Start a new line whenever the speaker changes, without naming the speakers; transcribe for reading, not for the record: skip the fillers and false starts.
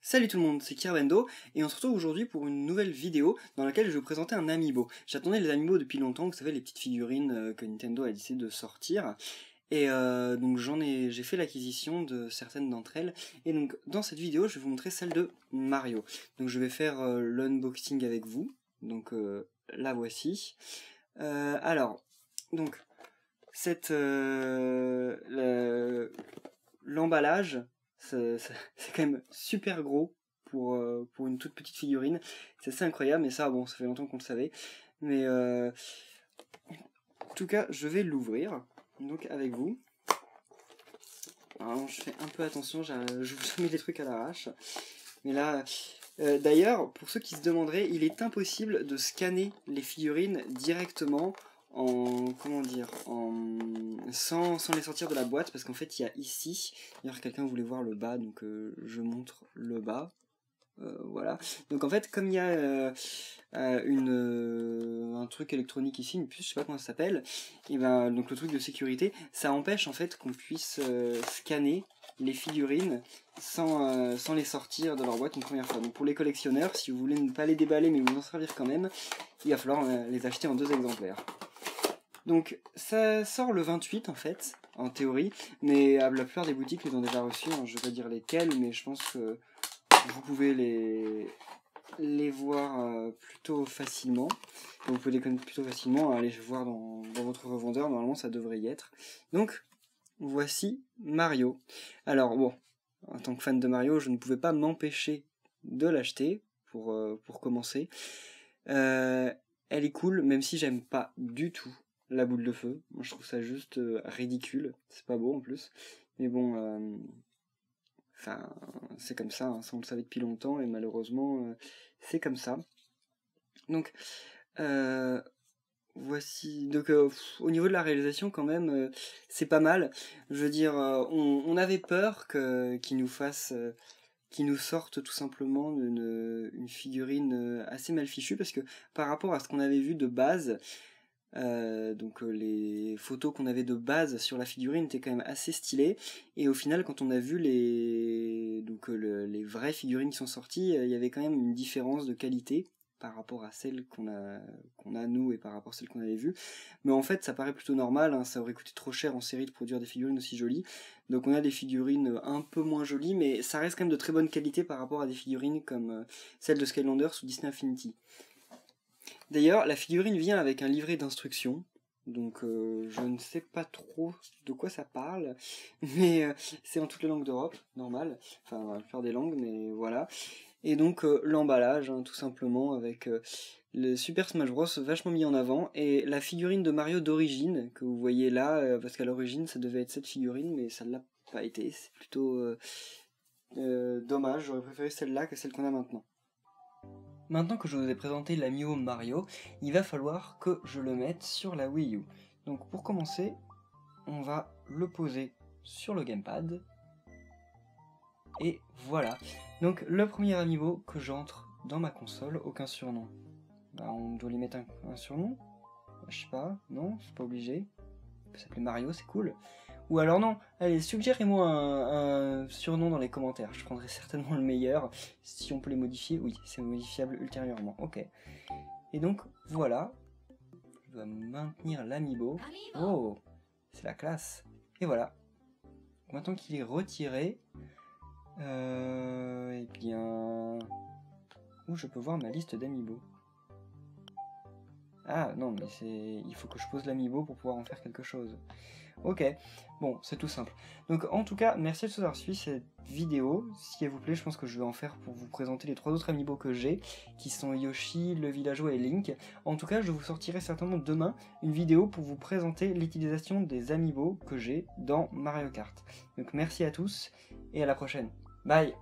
Salut tout le monde, c'est Kirbendo et on se retrouve aujourd'hui pour une nouvelle vidéo dans laquelle je vais vous présenter un amiibo. J'attendais les amiibo depuis longtemps, vous savez les petites figurines que Nintendo a décidé de sortir. Et donc j'ai fait l'acquisition de certaines d'entre elles. Et donc dans cette vidéo je vais vous montrer celle de Mario. Donc je vais faire l'unboxing avec vous, donc la voici. Alors, donc l'emballage, c'est quand même super gros pour une toute petite figurine. C'est assez incroyable, mais ça, bon, ça fait longtemps qu'on le savait. Mais en tout cas, je vais l'ouvrir donc avec vous. Alors, je fais un peu attention, je vous mets des trucs à l'arrache. Mais là, d'ailleurs, pour ceux qui se demanderaient, il est impossible de scanner les figurines directement sans les sortir de la boîte, parce qu'en fait il y a ici, d'ailleurs quelqu'un voulait voir le bas, donc je montre le bas, voilà. Donc en fait, comme il y a un truc électronique ici, une puce, je sais pas comment ça s'appelle, et ben donc le truc de sécurité, ça empêche en fait qu'on puisse scanner les figurines sans les sortir de leur boîte une première fois. Donc pour les collectionneurs, si vous voulez ne pas les déballer mais vous en servir quand même, il va falloir les acheter en 2 exemplaires. Donc ça sort le 28 en fait, en théorie, mais la plupart des boutiques les ont déjà reçus, hein. Je vais pas dire lesquelles, mais je pense que vous pouvez les voir plutôt facilement. Vous pouvez les connaître plutôt facilement, allez voir dans votre revendeur, normalement ça devrait y être. Donc voici Mario. Alors bon, en tant que fan de Mario, je ne pouvais pas m'empêcher de l'acheter pour commencer. Elle est cool, même si j'aime pas du tout la boule de feu. Moi je trouve ça juste ridicule, c'est pas beau en plus. Mais bon, enfin c'est comme ça, hein. Ça on le savait depuis longtemps et malheureusement c'est comme ça. Donc voici, donc au niveau de la réalisation quand même c'est pas mal. Je veux dire, on avait peur qu'ils nous sortent tout simplement une figurine assez mal fichue, parce que par rapport à ce qu'on avait vu de base, donc les photos qu'on avait de base sur la figurine étaient quand même assez stylées, et au final quand on a vu les vraies figurines qui sont sorties, il y avait quand même une différence de qualité par rapport à celles qu'on a nous et par rapport à celles qu'on avait vues. Mais en fait ça paraît plutôt normal, hein, ça aurait coûté trop cher en série de produire des figurines aussi jolies. Donc on a des figurines un peu moins jolies, mais ça reste quand même de très bonne qualité par rapport à des figurines comme celle de Skylanders ou Disney Infinity. D'ailleurs, la figurine vient avec un livret d'instructions, donc je ne sais pas trop de quoi ça parle, mais c'est en toutes les langues d'Europe, normal, enfin on va faire des langues, mais voilà. Et donc l'emballage, hein, tout simplement, avec le Super Smash Bros vachement mis en avant, et la figurine de Mario d'origine, que vous voyez là, parce qu'à l'origine ça devait être cette figurine, mais ça ne l'a pas été, c'est plutôt dommage, j'aurais préféré celle-là que celle qu'on a maintenant. Maintenant que je vous ai présenté l'amiibo Mario, il va falloir que je le mette sur la Wii U. Donc pour commencer, on va le poser sur le gamepad. Et voilà. Donc le premier amiibo que j'entre dans ma console, aucun surnom. Bah, on doit lui mettre un surnom. Je sais pas, non, c'est pas obligé. Il peut s'appeler Mario, c'est cool. Ou alors non, allez, suggérez-moi un surnom dans les commentaires, je prendrai certainement le meilleur. Si on peut les modifier, oui, c'est modifiable ultérieurement, ok. Et donc, voilà, je dois maintenir l'amiibo. Oh, c'est la classe. Et voilà, maintenant qu'il est retiré, eh bien... Où je peux voir ma liste d'amiibo? Ah non, mais il faut que je pose l'amiibo pour pouvoir en faire quelque chose. Ok, bon, c'est tout simple. Donc en tout cas, merci de avoir suivi cette vidéo. Si elle vous plaît, je pense que je vais en faire pour vous présenter les 3 autres amiibo que j'ai, qui sont Yoshi, le villageois et Link. En tout cas, je vous sortirai certainement demain une vidéo pour vous présenter l'utilisation des amiibo que j'ai dans Mario Kart. Donc merci à tous, et à la prochaine. Bye!